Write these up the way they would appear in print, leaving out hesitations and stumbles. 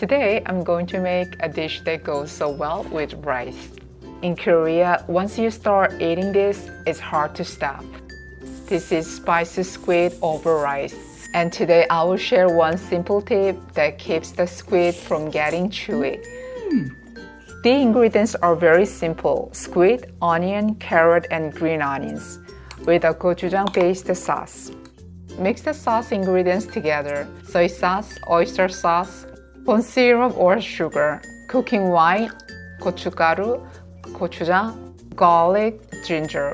Today, I'm going to make a dish that goes so well with rice. In Korea, once you start eating this, it's hard to stop. This is spicy squid over rice. And today I will share one simple tip that keeps the squid from getting chewy. The ingredients are very simple: squid, onion, carrot, and green onions, with a gochujang-based sauce. Mix the sauce ingredients together: soy sauce, oyster sauce, corn syrup or sugar, cooking wine, gochugaru, gochujang, garlic, ginger.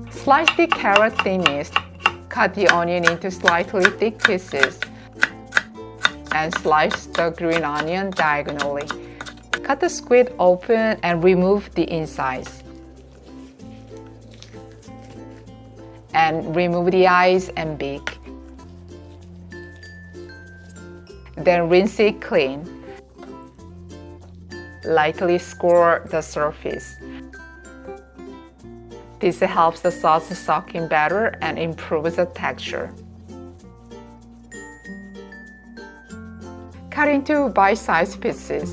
Slice the carrot thinly, cut the onion into slightly thick pieces, and slice the green onion diagonally. Cut the squid open and remove the insides. And remove the eyes and beak. Then rinse it clean. Lightly score the surface. This helps the sauce soak in better and improves the texture. Cut into bite-sized pieces.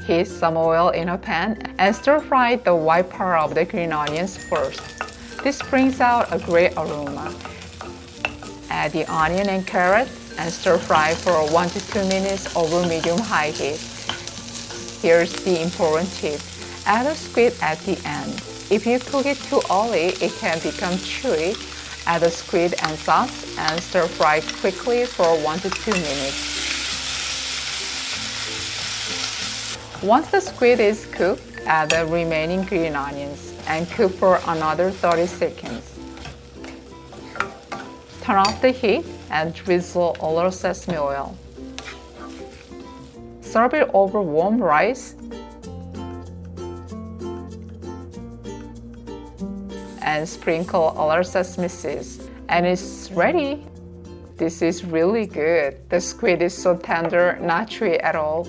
Heat some oil in a pan and stir-fry the white part of the green onions first. This brings out a great aroma. Add the onion and carrot and stir-fry for 1 to 2 minutes over medium-high heat. Here's the important tip: add the squid at the end. If you cook it too early, it can become chewy. Add the squid and sauce and stir-fry quickly for 1 to 2 minutes. Once the squid is cooked, add the remaining green onions and cook for another 30 seconds. Turn off the heat and drizzle a little sesame oil. Serve it over warm rice and sprinkle a little sesame seeds. And it's ready. This is really good. The squid is so tender, not chewy at all.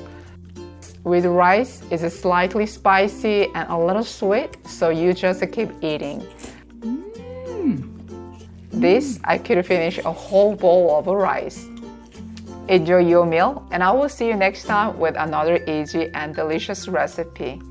With rice, it's slightly spicy and a little sweet, so you just keep eating. This, I could finish a whole bowl of rice. Enjoy your meal, and I will see you next time with another easy and delicious recipe.